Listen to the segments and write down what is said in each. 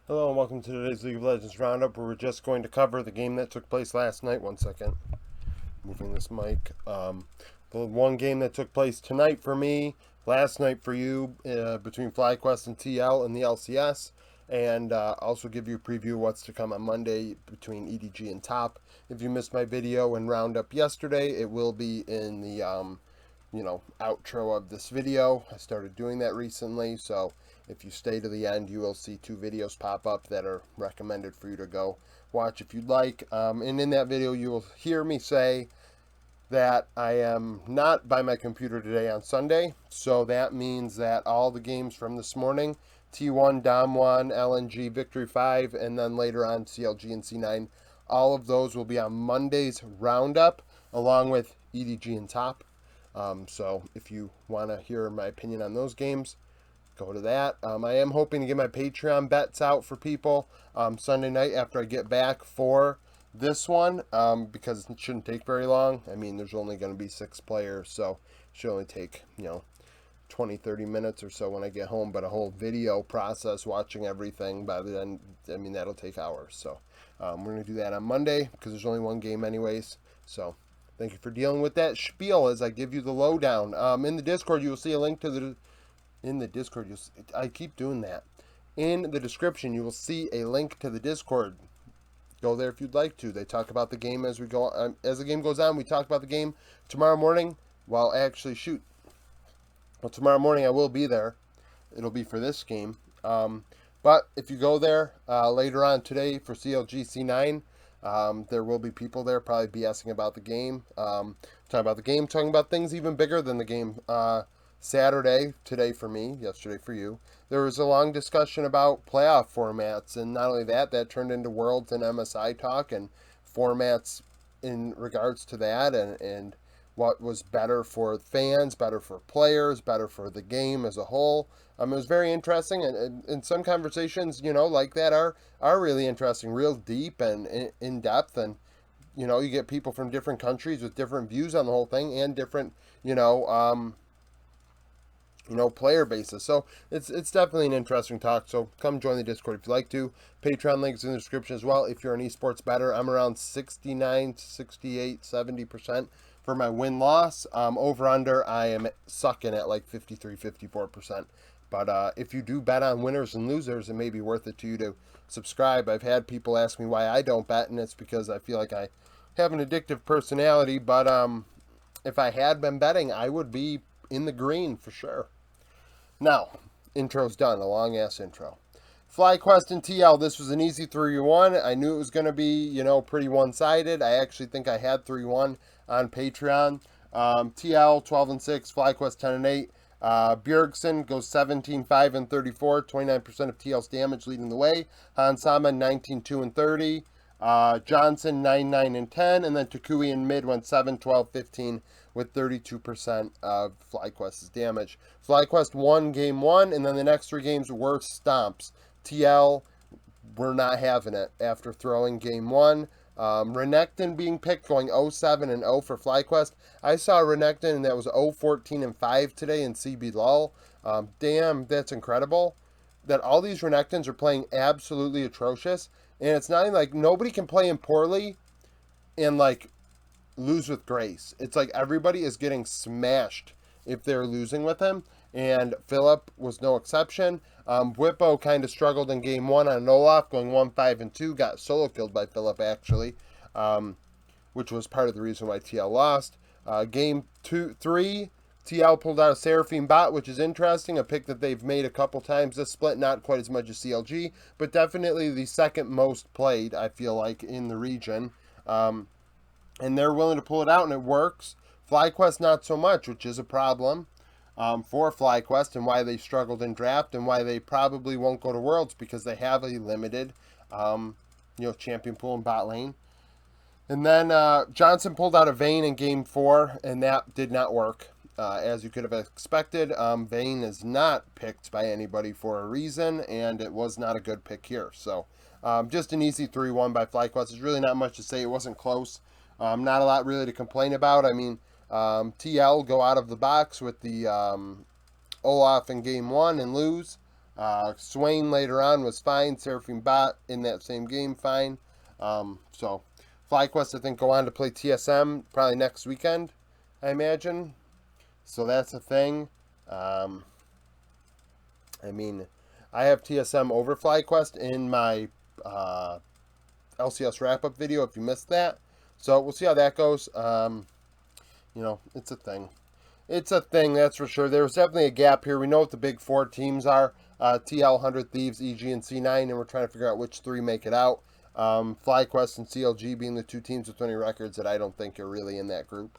Hello and welcome to today's League of Legends Roundup, where we're just going to cover the game that took place last night. One second, moving this mic. The one game that took place tonight for me, last night for you, between FlyQuest and TL in the LCS, and also give you a preview of what's to come on Monday between EDG and Top. If you missed my video and Roundup yesterday, it will be in the outro of this video. I started doing that recently, so if you stay to the end, you will see two videos pop up that are recommended for you to go watch if you'd like. And in that video, you will hear me say that I am not by my computer today on Sunday, so that means that all the games from this morning, T1, Dom1, LNG, Victory 5, and then later on CLG and C9, all of those will be on Monday's Roundup, along with EDG and Top. So if you want to hear my opinion on those games, go to that. I am hoping to get my Patreon bets out for people Sunday night after I get back for this one, because it shouldn't take very long. I mean, there's only going to be 6 players, so it should only take, 20-30 minutes or so when I get home, but a whole video process watching everything by the end, I mean, that'll take hours. So we're going to do that on Monday because there's only one game anyways. So thank you for dealing with that spiel as I give you the lowdown. In the Discord, you will see a link to the in the Discord. I keep doing that. In the description, you will see a link to the Discord. Go there if you'd like to. They talk about the game as we go. As the game goes on, we talk about the game tomorrow morning. Well, tomorrow morning I will be there. It'll be for this game. But if you go there later on today for CLG C9, there will be people there probably BSing about the game, talking about things even bigger than the game. Saturday, today for me, yesterday for you, there was a long discussion about playoff formats, and not only that, that turned into Worlds and MSI talk and formats in regards to that, and what was better for fans, better for players, better for the game as a whole. It was very interesting, and some conversations, like that are really interesting, real deep and in depth, and you get people from different countries with different views on the whole thing and different, player basis. So it's definitely an interesting talk. So come join the Discord if you like to. Patreon links in the description as well. If you're an esports bettor, I'm around 69, 68, 70% for my win loss. Over under, I am sucking at like 53, 54%. But if you do bet on winners and losers, it may be worth it to you to subscribe. I've had people ask me why I don't bet, and it's because I feel like I have an addictive personality. But if I had been betting, I would be in the green for sure. Now, intro's done, a long ass intro. FlyQuest and TL, this was an easy 3-1. I knew it was going to be, pretty one sided. I actually think I had 3-1 on Patreon. TL 12-6, FlyQuest 10-8. Bjergsen goes 17-5-34, 29% of TL's damage leading the way. Hansama 19-2-30. Johnson 9-9-10, and then Takui in mid went 7-12-15 with 32% of FlyQuest's damage. FlyQuest won game 1, and then the next 3 games were stomps. TL were not having it after throwing game 1. Renekton being picked, going 0-7-0 for FlyQuest. I saw Renekton that was 0-14-5 today in CB LOL. Damn, that's incredible. That all these Renektons are playing absolutely atrocious. And it's not even like nobody can play him poorly and like lose with grace. It's like everybody is getting smashed if they're losing with him. And Philip was no exception. Whippo kind of struggled in game 1 on Olaf, going 1-5-2. Got solo killed by Philip actually, which was part of the reason why TL lost. Game 3, TL pulled out a Seraphine bot, which is interesting, a pick that they've made a couple times this split, not quite as much as CLG, but definitely the second most played, I feel like, in the region. And they're willing to pull it out, and it works. FlyQuest not so much, which is a problem for FlyQuest, and why they struggled in draft, and why they probably won't go to Worlds, because they have a limited, champion pool in bot lane. And then Johnson pulled out a Vayne in game 4, and that did not work. As you could have expected, Vayne is not picked by anybody for a reason, and it was not a good pick here. So just an easy 3-1 by FlyQuest. There's really not much to say. It wasn't close. Not a lot really to complain about. I mean, TL go out of the box with the Olaf in game 1 and lose. Swain later on was fine. Seraphim Bot in that same game, fine. So FlyQuest, I think, go on to play TSM probably next weekend, I imagine. So that's a thing. Um, I mean, I have TSM over FlyQuest in my LCS wrap-up video if you missed that. So we'll see how that goes. It's a thing. It's a thing, that's for sure. There's definitely a gap here. We know what the big four teams are. TL, 100 Thieves, EG, and C9, and we're trying to figure out which three make it out. FlyQuest and CLG being the two teams with 20 records that I don't think are really in that group.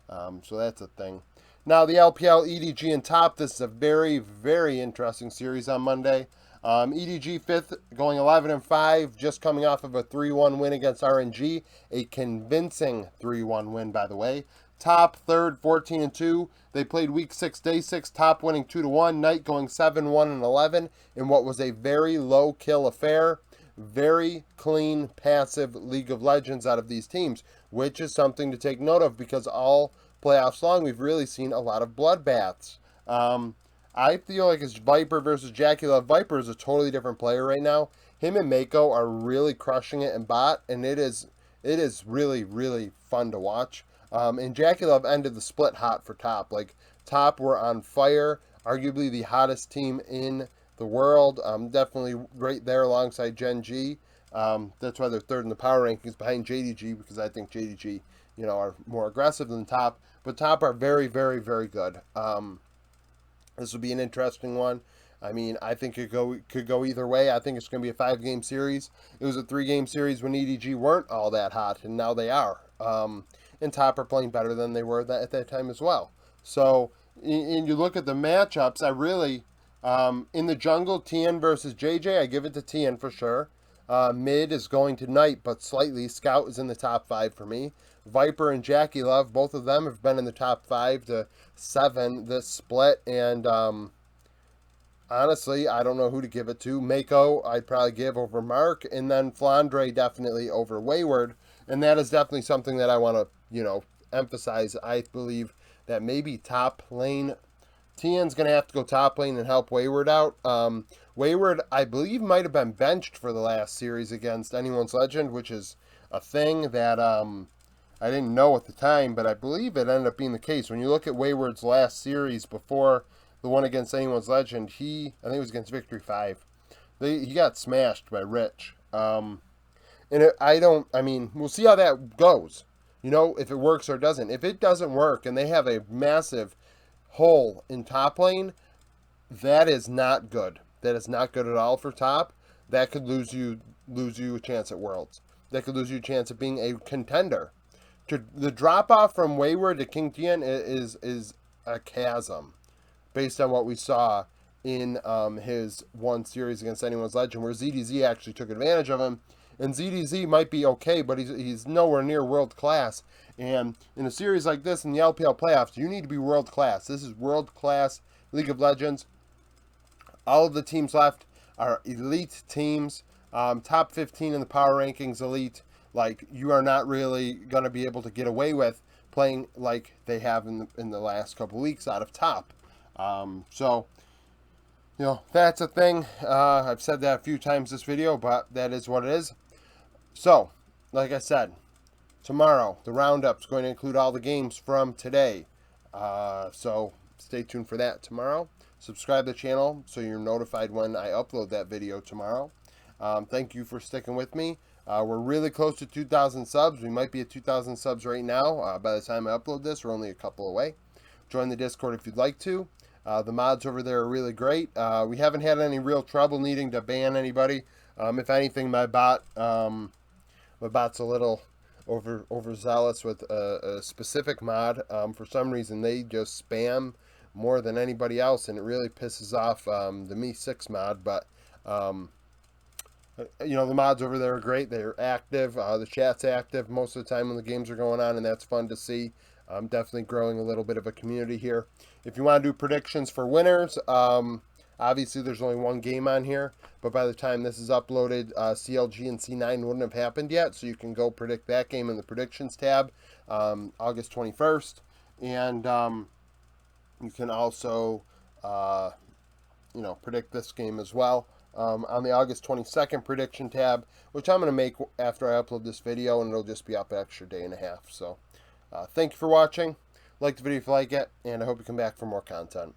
So that's a thing. Now, the LPL, EDG, and Top. This is a very, very interesting series on Monday. EDG 5th, going 11-5, just coming off of a 3-1 win against RNG. A convincing 3-1 win, by the way. Top 3rd, 14-2. They played week 6, day 6. Top winning 2-1. Knight going 7-1-11 in what was a very low kill affair. Very clean, passive League of Legends out of these teams, which is something to take note of because all playoffs long, we've really seen a lot of bloodbaths. I feel like it's Viper versus Jackie Love. Viper is a totally different player right now. Him and Mako are really crushing it in bot, and it is really, really fun to watch. And Jackie Love ended the split hot for Top. Like, Top were on fire, arguably the hottest team in the world. Definitely right there alongside Gen G. That's why they're third in the power rankings behind JDG, because I think JDG, are more aggressive than Top. But Top are very, very, very good. This will be an interesting one. I mean, I think it could go either way. I think it's going to be a 5-game series. It was a 3-game series when EDG weren't all that hot, and now they are. And Top are playing better than they were at that time as well. So, and you look at the matchups, I really, in the jungle, TN versus JJ, I give it to TN for sure. Mid is going to Knight, but slightly. Scout is in the top 5 for me. Viper and Jackie Love, both of them have been in the top 5 to 7 this split, and honestly, I don't know who to give it to. Mako, I'd probably give over Mark, and then Flandre definitely over Wayward, and that is definitely something that I want to, emphasize. I believe that maybe top lane, TN's going to have to go top lane and help Wayward out. Wayward, I believe, might have been benched for the last series against Anyone's Legend, which is a thing that I didn't know at the time, but I believe it ended up being the case. When you look at Wayward's last series before the one against Anyone's Legend, I think it was against Victory 5. He got smashed by Rich. We'll see how that goes. If it works or doesn't. If it doesn't work and they have a massive hole in top lane, that is not good. That is not good at all for Top. That could lose you a chance at Worlds. That could lose you a chance of being a contender. The drop off from Wayward to King Tian is a chasm, based on what we saw in his one series against Anyone's Legend, where ZDZ actually took advantage of him. And ZDZ might be okay, but he's nowhere near world class. And in a series like this in the LPL playoffs, you need to be world class. This is world class League of Legends. All of the teams left are elite teams. Top 15 in the power rankings, elite. Like, you are not really going to be able to get away with playing like they have in the last couple weeks out of Top. That's a thing. I've said that a few times this video, but that is what it is. So, like I said, tomorrow, the roundup's going to include all the games from today. So, stay tuned for that tomorrow. Subscribe to the channel so you're notified when I upload that video tomorrow. Thank you for sticking with me. We're really close to 2,000 subs. We might be at 2,000 subs right now. By the time I upload this, we're only a couple away. Join the Discord if you'd like to. The mods over there are really great. We haven't had any real trouble needing to ban anybody. If anything, my bot's a little overzealous with a specific mod. For some reason, they just spam more than anybody else, and it really pisses off the Me6 mod. But the mods over there are great. They're active. The chat's active most of the time when the games are going on, and that's fun to see. Definitely growing a little bit of a community here. If you want to do predictions for winners, obviously there's only one game on here, but by the time this is uploaded, CLG and C9 wouldn't have happened yet, so you can go predict that game in the predictions tab, August 21st, and you can also predict this game as well. On the August 22nd prediction tab, which I'm going to make after I upload this video, and it'll just be up an extra day and a half. So thank you for watching. Like the video if you like it, and I hope you come back for more content.